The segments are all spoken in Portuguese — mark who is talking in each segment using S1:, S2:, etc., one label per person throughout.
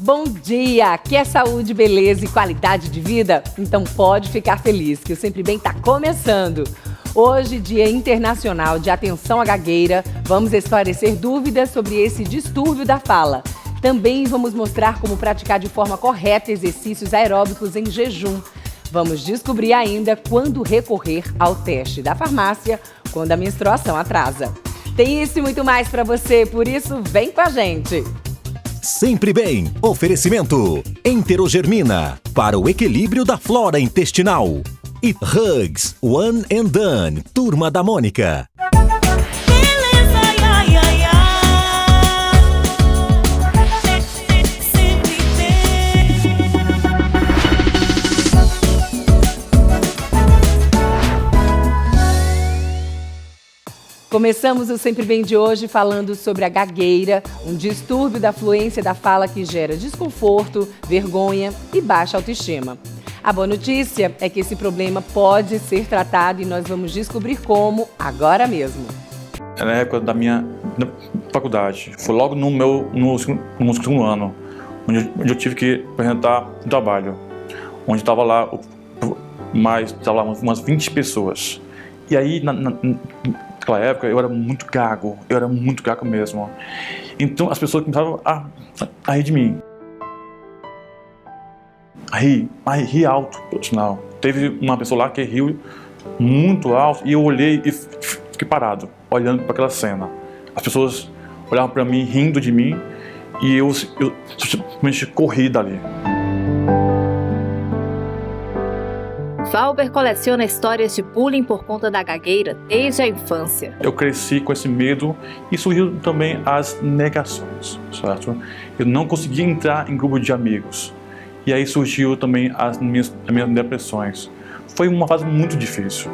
S1: Bom dia! Quer saúde, beleza e qualidade de vida? Então pode ficar feliz que o Sempre Bem está começando. Hoje, Dia Internacional de Atenção à Gagueira, vamos esclarecer dúvidas sobre esse distúrbio da fala. Também vamos mostrar como praticar de forma correta exercícios aeróbicos em jejum. Vamos descobrir ainda quando recorrer ao teste da farmácia quando a menstruação atrasa. Tem isso e muito mais para você, por isso vem com a gente!
S2: Sempre Bem, oferecimento Enterogermina, para o equilíbrio da flora intestinal. E Hugs, One and Done, Turma da Mônica.
S1: Começamos o Sempre Bem de hoje falando sobre a gagueira, um distúrbio da fluência da fala que gera desconforto, vergonha e baixa autoestima. A boa notícia é que esse problema pode ser tratado e nós vamos descobrir como agora mesmo.
S3: Na época da minha faculdade, foi logo no segundo ano, onde eu tive que apresentar um trabalho, onde estava lá umas 20 pessoas. E aí, naquela época, eu era muito gago mesmo. Então as pessoas começavam a rir de mim. A rir alto, por sinal. Teve uma pessoa lá que riu muito alto e eu olhei e fiquei parado, olhando para aquela cena. As pessoas olhavam para mim, rindo de mim, e eu simplesmente corri dali.
S4: Valber coleciona histórias de bullying por conta da gagueira desde a infância.
S3: Eu cresci com esse medo e surgiu também as negações, certo? Eu não conseguia entrar em grupo de amigos. E aí surgiu também as minhas depressões. Foi uma fase muito difícil.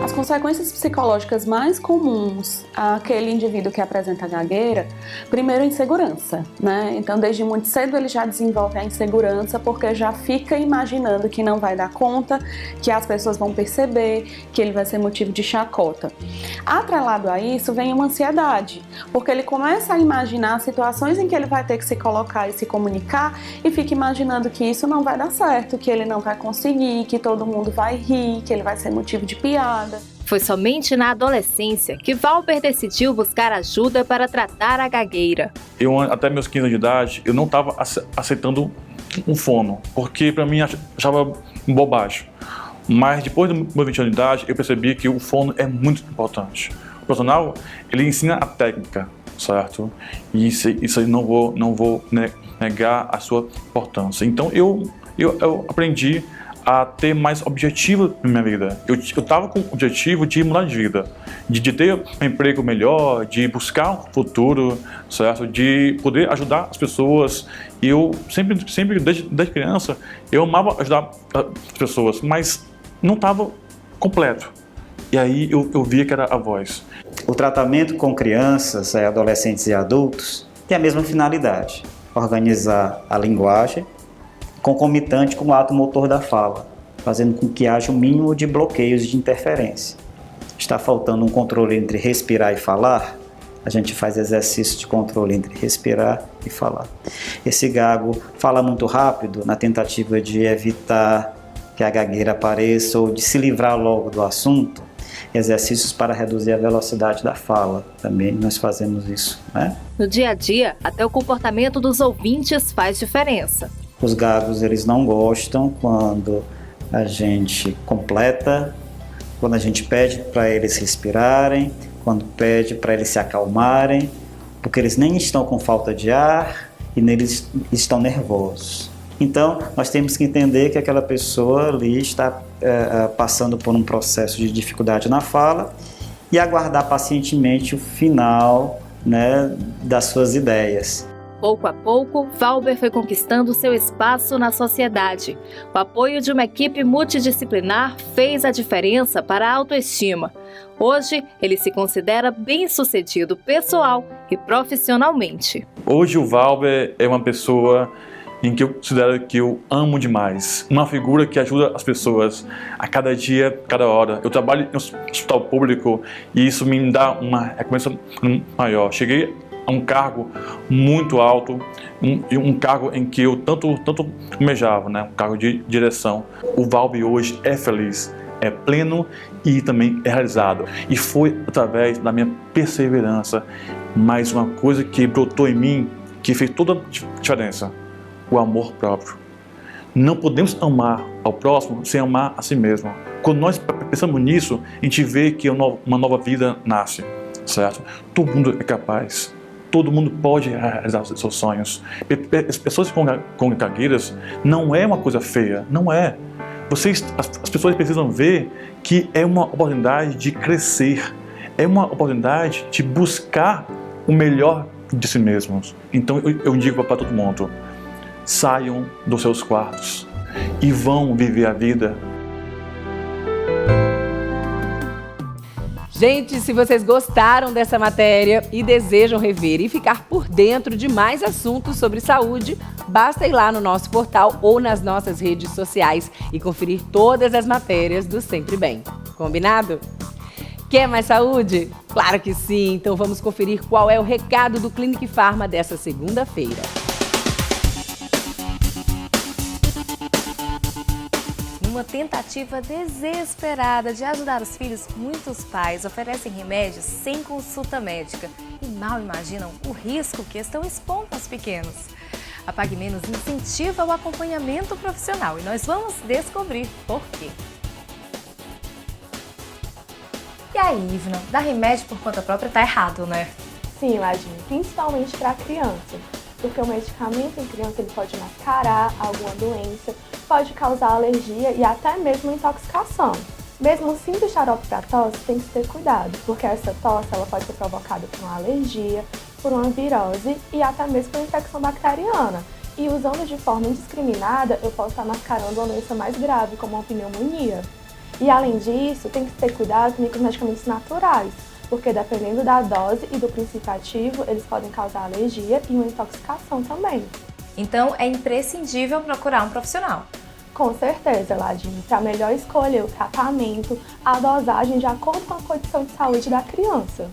S5: As consequências psicológicas mais comuns àquele indivíduo que apresenta gagueira, primeiro, insegurança, né? Então, desde muito cedo ele já desenvolve a insegurança porque já fica imaginando que não vai dar conta, que as pessoas vão perceber, que ele vai ser motivo de chacota. Atrelado a isso vem uma ansiedade, porque ele começa a imaginar situações em que ele vai ter que se colocar e se comunicar e fica imaginando que isso não vai dar certo, que ele não vai conseguir, que todo mundo vai rir, que ele vai ser motivo de piada.
S4: Foi somente na adolescência que Valber decidiu buscar ajuda para tratar a gagueira.
S3: Eu, até meus 15 anos de idade, eu não estava aceitando um fono, porque para mim achava bobagem. Mas depois dos meus 20 anos de idade, eu percebi que o fono é muito importante. O profissional, ele ensina a técnica, certo? E isso aí não vou negar a sua importância. Então eu aprendi a ter mais objetivo na minha vida. Eu estava com o objetivo de mudar de vida, de ter um emprego melhor, de buscar um futuro, certo? De poder ajudar as pessoas. E eu sempre desde criança, eu amava ajudar as pessoas, mas não estava completo. E aí eu via que era a voz.
S6: O tratamento com crianças, adolescentes e adultos tem a mesma finalidade: organizar a linguagem concomitante com o ato motor da fala, fazendo com que haja um mínimo de bloqueios de interferência. Está faltando um controle entre respirar e falar? A gente faz exercício de controle entre respirar e falar. Esse gago fala muito rápido na tentativa de evitar que a gagueira apareça ou de se livrar logo do assunto. Exercícios para reduzir a velocidade da fala. Também nós fazemos isso, né?
S4: No dia a dia, até o comportamento dos ouvintes faz diferença.
S6: Os gagos, eles não gostam quando a gente completa, quando a gente pede para eles respirarem, quando pede para eles se acalmarem, porque eles nem estão com falta de ar e neles estão nervosos. Então, nós temos que entender que aquela pessoa ali está passando por um processo de dificuldade na fala e aguardar pacientemente o final, né, das suas ideias.
S4: Pouco a pouco, Valber foi conquistando seu espaço na sociedade. O apoio de uma equipe multidisciplinar fez a diferença para a autoestima. Hoje, ele se considera bem-sucedido pessoal e profissionalmente.
S3: Hoje o Valber é uma pessoa em que eu considero que eu amo demais. Uma figura que ajuda as pessoas a cada dia, cada hora. Eu trabalho em um hospital público e isso me dá uma recompensa maior. Cheguei um cargo muito alto, um cargo em que eu tanto almejava, né? Um cargo de direção. O Valber hoje é feliz, é pleno e também é realizado. E foi através da minha perseverança, mais uma coisa que brotou em mim, que fez toda a diferença: o amor próprio. Não podemos amar ao próximo sem amar a si mesmo. Quando nós pensamos nisso, a gente vê que uma nova vida nasce, certo? Todo mundo é capaz. Todo mundo pode realizar os seus sonhos. As pessoas com gagueiras não é uma coisa feia, não é. As pessoas precisam ver que é uma oportunidade de crescer, é uma oportunidade de buscar o melhor de si mesmos. Então eu digo para todo mundo: saiam dos seus quartos e vão viver a vida.
S1: Gente, se vocês gostaram dessa matéria e desejam rever e ficar por dentro de mais assuntos sobre saúde, basta ir lá no nosso portal ou nas nossas redes sociais e conferir todas as matérias do Sempre Bem. Combinado? Quer mais saúde? Claro que sim! Então vamos conferir qual é o recado do Clinic Pharma dessa segunda-feira.
S4: Numa tentativa desesperada de ajudar os filhos, muitos pais oferecem remédios sem consulta médica e mal imaginam o risco que estão expondo aos pequenos. A Pague Menos incentiva o acompanhamento profissional e nós vamos descobrir por quê. E aí, Ivna, dar remédio por conta própria tá errado, né?
S5: Sim, Ladinho, principalmente para criança, porque o medicamento em criança ele pode mascarar alguma doença, pode causar alergia e até mesmo intoxicação. Mesmo um simples xarope para tosse tem que ter cuidado, porque essa tosse ela pode ser provocada por uma alergia, por uma virose e até mesmo por uma infecção bacteriana. E usando de forma indiscriminada, eu posso estar mascarando uma doença mais grave, como uma pneumonia. E além disso, tem que ter cuidado também com os medicamentos naturais, porque dependendo da dose e do princípio ativo, eles podem causar alergia e uma intoxicação também.
S4: Então é imprescindível procurar um profissional.
S5: Com certeza, Ladinho, para melhor escolher o tratamento, a dosagem de acordo com a condição de saúde da criança.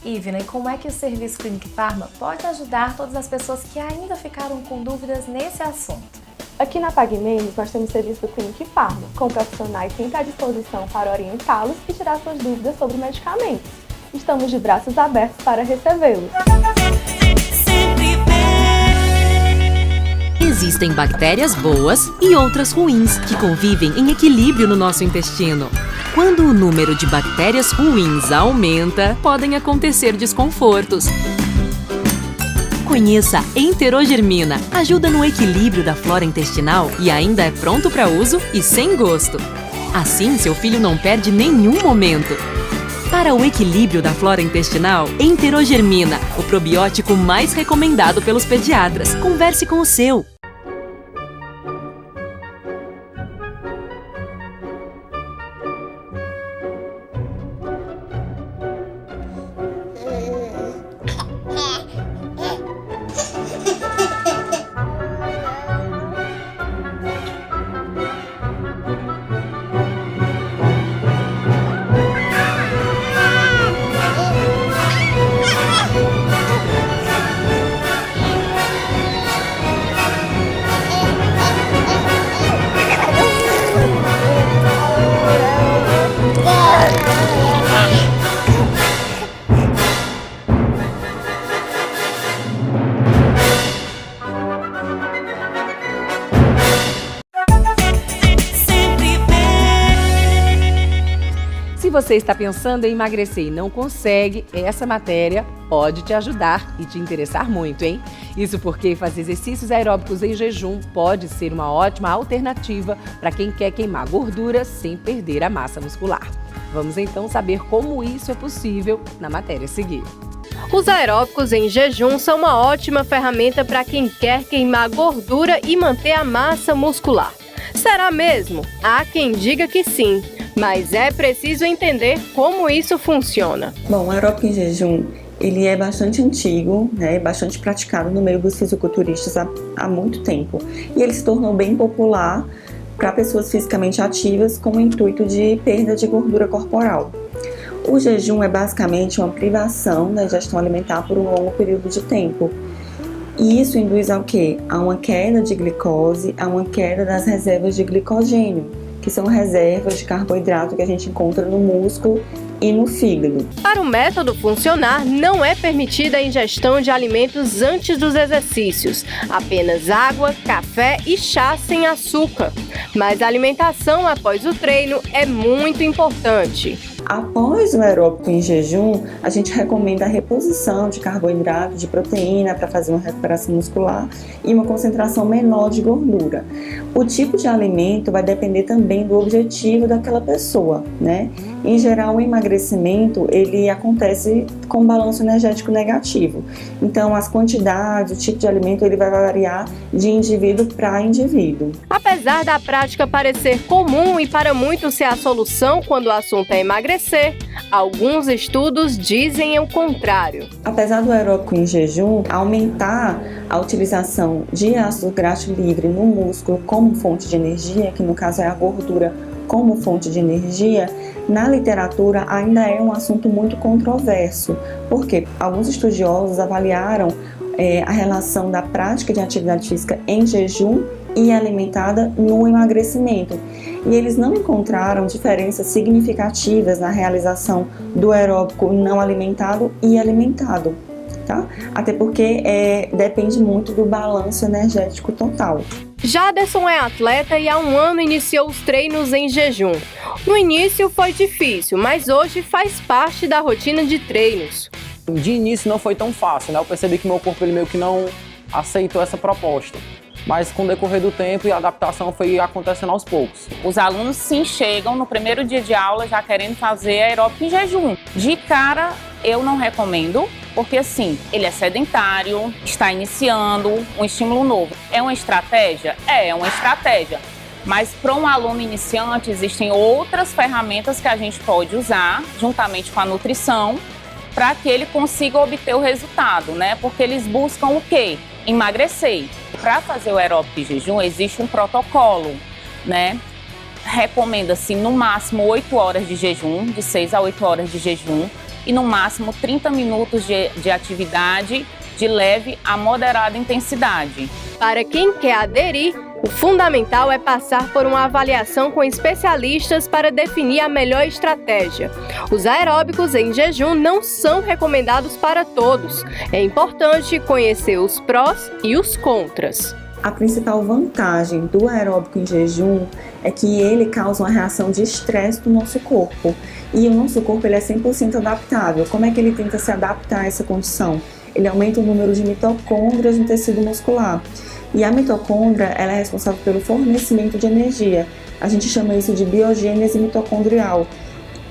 S4: Ivna, e como é que o Serviço Clinic Pharma pode ajudar todas as pessoas que ainda ficaram com dúvidas nesse assunto?
S5: Aqui na Pague Menos, nós temos o serviço do Clinic Pharma, com profissionais sempre à disposição para orientá-los e tirar suas dúvidas sobre medicamentos. Estamos de braços abertos para recebê-los.
S7: Existem bactérias boas e outras ruins que convivem em equilíbrio no nosso intestino. Quando o número de bactérias ruins aumenta, podem acontecer desconfortos. Conheça Enterogermina. Ajuda no equilíbrio da flora intestinal e ainda é pronto para uso e sem gosto. Assim, seu filho não perde nenhum momento. Para o equilíbrio da flora intestinal, Enterogermina, o probiótico mais recomendado pelos pediatras. Converse com o seu.
S1: Se você está pensando em emagrecer e não consegue, essa matéria pode te ajudar e te interessar muito, hein? Isso porque fazer exercícios aeróbicos em jejum pode ser uma ótima alternativa para quem quer queimar gordura sem perder a massa muscular. Vamos então saber como isso é possível na matéria a seguir.
S8: Os aeróbicos em jejum são uma ótima ferramenta para quem quer queimar gordura e manter a massa muscular. Será mesmo? Há quem diga que sim, mas é preciso entender como isso funciona.
S9: Bom, o aeróbico em jejum, ele é bastante antigo, né, bastante praticado no meio dos fisiculturistas há muito tempo. E ele se tornou bem popular para pessoas fisicamente ativas com o intuito de perda de gordura corporal. O jejum é basicamente uma privação da ingestão alimentar por um longo período de tempo. E isso induz ao quê? A uma queda de glicose, a uma queda das reservas de glicogênio, que são reservas de carboidrato que a gente encontra no músculo e no fígado.
S8: Para o método funcionar, não é permitida a ingestão de alimentos antes dos exercícios, apenas água, café e chá sem açúcar. Mas a alimentação após o treino é muito importante.
S9: Após o aeróbico em jejum, a gente recomenda a reposição de carboidrato, de proteína para fazer uma recuperação muscular e uma concentração menor de gordura. O tipo de alimento vai depender também do objetivo daquela pessoa, né? Em geral, o emagrecimento ele acontece com balanço energético negativo. Então, as quantidades, o tipo de alimento ele vai variar de indivíduo para indivíduo.
S8: Apesar da prática parecer comum e para muitos ser a solução quando o assunto é emagrecer, alguns estudos dizem o contrário.
S9: Apesar do aeróbico em jejum aumentar a utilização de ácido graxo livre no músculo como fonte de energia, que no caso é a gordura como fonte de energia, na literatura ainda é um assunto muito controverso, porque alguns estudiosos avaliaram a relação da prática de atividade física em jejum e alimentada no emagrecimento. E eles não encontraram diferenças significativas na realização do aeróbico não alimentado e alimentado, tá? Até porque depende muito do balanço energético total.
S8: Jaderson é atleta e há um ano iniciou os treinos em jejum. No início foi difícil, mas hoje faz parte da rotina de treinos.
S10: De início não foi tão fácil, né? Eu percebi que meu corpo ele meio que não aceitou essa proposta. Mas com o decorrer do tempo e a adaptação foi acontecendo aos poucos.
S11: Os alunos sim chegam no primeiro dia de aula já querendo fazer aeróbico em jejum. De cara, eu não recomendo, porque assim, ele é sedentário, está iniciando um estímulo novo. É uma estratégia? É uma estratégia. Mas para um aluno iniciante existem outras ferramentas que a gente pode usar, juntamente com a nutrição, para que ele consiga obter o resultado, né? Porque eles buscam o quê? Emagrecer. Para fazer o aeróbico em jejum existe um protocolo, né? Recomenda-se no máximo 8 horas de jejum, de 6 a 8 horas de jejum, e no máximo 30 minutos de atividade de leve a moderada intensidade.
S8: Para quem quer aderir, o fundamental é passar por uma avaliação com especialistas para definir a melhor estratégia. Os aeróbicos em jejum não são recomendados para todos. É importante conhecer os prós e os contras.
S9: A principal vantagem do aeróbico em jejum é que ele causa uma reação de estresse do nosso corpo. E o nosso corpo ele é 100% adaptável. Como é que ele tenta se adaptar a essa condição? Ele aumenta o número de mitocôndrias no tecido muscular. E a mitocôndria ela é responsável pelo fornecimento de energia. A gente chama isso de biogênese mitocondrial.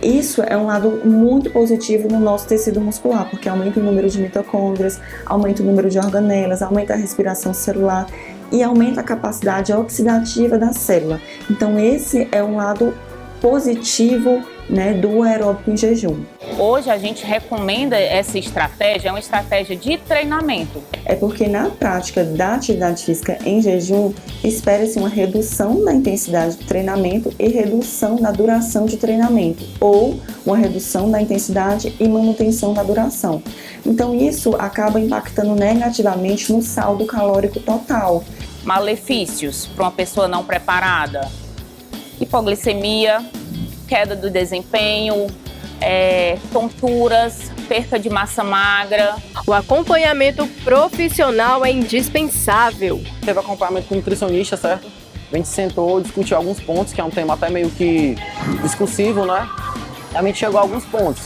S9: Isso é um lado muito positivo no nosso tecido muscular, porque aumenta o número de mitocôndrias, aumenta o número de organelas, aumenta a respiração celular e aumenta a capacidade oxidativa da célula. Então esse é um lado positivo, né, do aeróbico em jejum.
S11: Hoje a gente recomenda essa estratégia, é uma estratégia de treinamento.
S9: É porque na prática da atividade física em jejum, espera-se uma redução da intensidade do treinamento e redução da duração de treinamento, ou uma redução da intensidade e manutenção da duração. Então isso acaba impactando negativamente no saldo calórico total.
S11: Malefícios para uma pessoa não preparada: hipoglicemia, queda do desempenho, tonturas, perca de massa magra.
S8: O acompanhamento profissional é indispensável.
S10: Teve acompanhamento com nutricionista, certo? A gente sentou, discutiu alguns pontos, que é um tema até meio que discussivo, né? A gente chegou a alguns pontos.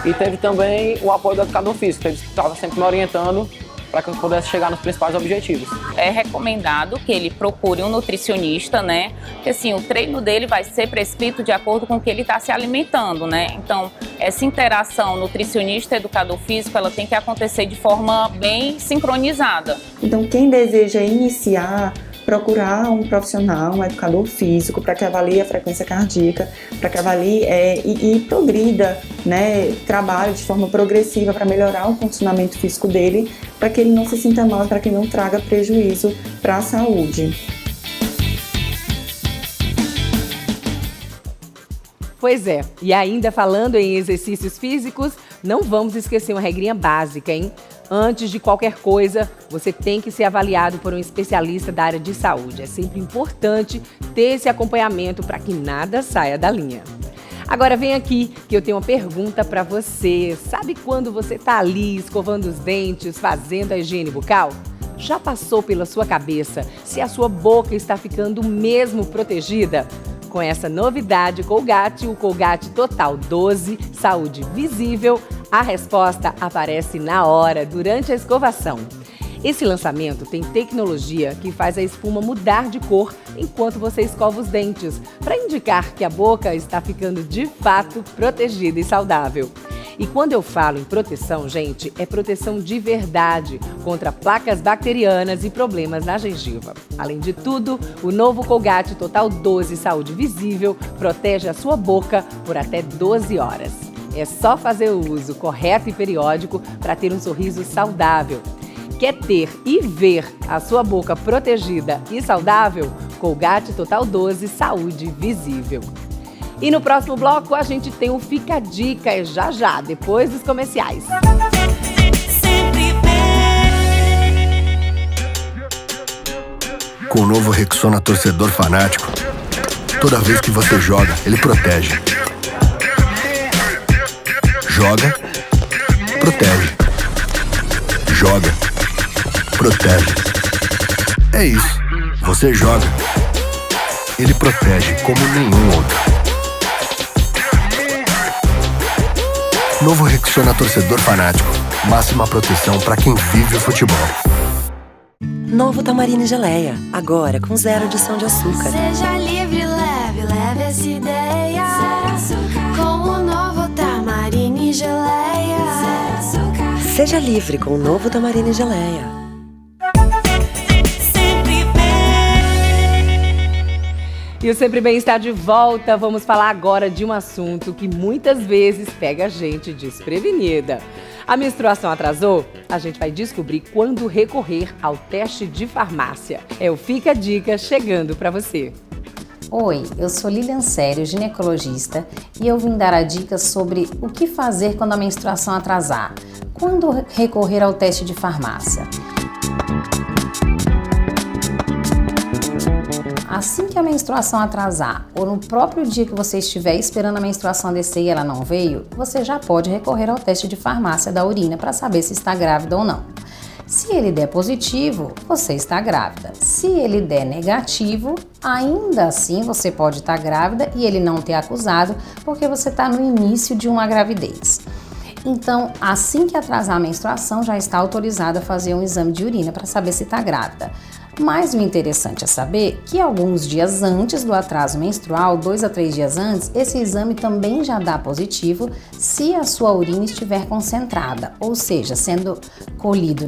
S10: E teve também o apoio do educador físico, que estava sempre me orientando para que eu pudesse chegar nos principais objetivos.
S11: É recomendado que ele procure um nutricionista, né? Porque assim, o treino dele vai ser prescrito de acordo com o que ele está se alimentando, né? Então, essa interação nutricionista-educador físico, ela tem que acontecer de forma bem sincronizada.
S9: Então, quem deseja iniciar, procurar um profissional, um educador físico, para que avalie a frequência cardíaca, para que avalie e progrida, né, trabalhe de forma progressiva para melhorar o funcionamento físico dele, para que ele não se sinta mal, para que não traga prejuízo para a saúde.
S1: Pois é, e ainda falando em exercícios físicos, não vamos esquecer uma regrinha básica, hein? Antes de qualquer coisa, você tem que ser avaliado por um especialista da área de saúde. É sempre importante ter esse acompanhamento para que nada saia da linha. Agora vem aqui que eu tenho uma pergunta para você. Sabe quando você está ali escovando os dentes, fazendo a higiene bucal? Já passou pela sua cabeça se a sua boca está ficando mesmo protegida? Com essa novidade Colgate, o Colgate Total 12 Saúde Visível, a resposta aparece na hora, durante a escovação. Esse lançamento tem tecnologia que faz a espuma mudar de cor enquanto você escova os dentes, para indicar que a boca está ficando de fato protegida e saudável. E quando eu falo em proteção, gente, é proteção de verdade contra placas bacterianas e problemas na gengiva. Além de tudo, o novo Colgate Total 12 Saúde Visível protege a sua boca por até 12 horas. É só fazer o uso correto e periódico para ter um sorriso saudável. Quer ter e ver a sua boca protegida e saudável? Colgate Total 12 Saúde Visível. E no próximo bloco a gente tem o Fica a Dica, já, depois dos comerciais.
S12: Com o novo Rexona Torcedor Fanático, toda vez que você joga, ele protege. Joga, protege. Joga, protege. É isso. Você joga, ele protege como nenhum outro. Novo Rexona Torcedor Fanático. Máxima proteção para quem vive o futebol.
S13: Novo Tamarine Geleia. Agora com 0 adição de açúcar.
S14: Seja livre, leve essa ideia. Com o novo Tamarine Geleia.
S13: Seja livre com o novo Tamarine Geleia.
S1: E o Sempre Bem está de volta. Vamos falar agora de um assunto que muitas vezes pega a gente desprevenida. A menstruação atrasou? A gente vai descobrir quando recorrer ao teste de farmácia. É o Fica a Dica chegando para você.
S15: Oi, eu sou Lilian Sério, ginecologista, e eu vim dar a dica sobre o que fazer quando a menstruação atrasar. Quando recorrer ao teste de farmácia? Assim que a menstruação atrasar, ou no próprio dia que você estiver esperando a menstruação descer e ela não veio, você já pode recorrer ao teste de farmácia da urina para saber se está grávida ou não. Se ele der positivo, você está grávida. Se ele der negativo, ainda assim você pode estar grávida e ele não ter acusado, porque você está no início de uma gravidez. Então, assim que atrasar a menstruação, já está autorizada a fazer um exame de urina para saber se está grávida. Mas o interessante é saber que alguns dias antes do atraso menstrual, 2 a 3 dias antes, esse exame também já dá positivo se a sua urina estiver concentrada, ou seja, sendo colhido,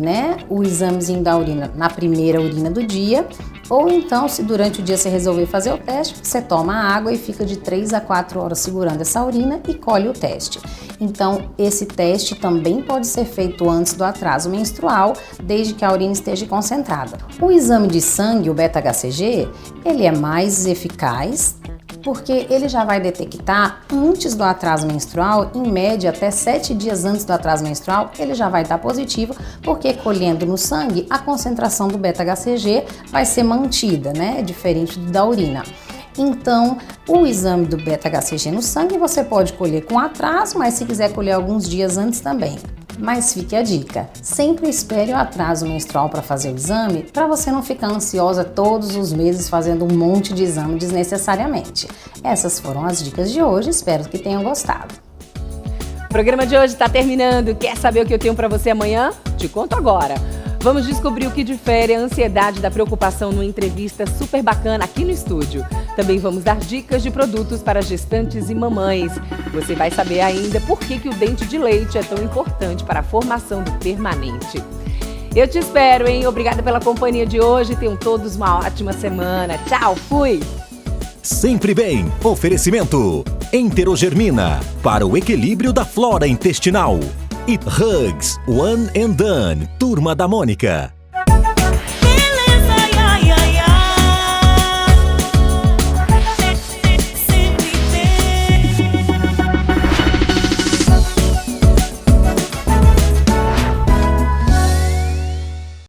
S15: o examezinho da urina na primeira urina do dia, ou então, se durante o dia você resolver fazer o teste, você toma a água e fica de 3 a 4 horas segurando essa urina e colhe o teste. Então, esse teste também pode ser feito antes do atraso menstrual, desde que a urina esteja concentrada. O exame de sangue, o beta-HCG, ele é mais eficaz porque ele já vai detectar antes do atraso menstrual, em média até 7 dias antes do atraso menstrual, ele já vai estar positivo, porque colhendo no sangue, a concentração do beta-HCG vai ser mantida, diferente da urina. Então, o exame do beta-HCG no sangue você pode colher com atraso, mas se quiser colher alguns dias antes também. Mas fique a dica, sempre espere o atraso menstrual para fazer o exame, para você não ficar ansiosa todos os meses fazendo um monte de exame desnecessariamente. Essas foram as dicas de hoje, espero que tenham gostado.
S1: O programa de hoje está terminando. Quer saber o que eu tenho para você amanhã? Te conto agora. Vamos descobrir o que difere a ansiedade da preocupação numa entrevista super bacana aqui no estúdio. Também vamos dar dicas de produtos para gestantes e mamães. Você vai saber ainda por que o dente de leite é tão importante para a formação do permanente. Eu te espero, hein? Obrigada pela companhia de hoje. Tenham todos uma ótima semana. Tchau, fui!
S2: Sempre Bem. Oferecimento Enterogermina, para o equilíbrio da flora intestinal. E Hugs One and Done, Turma da Mônica.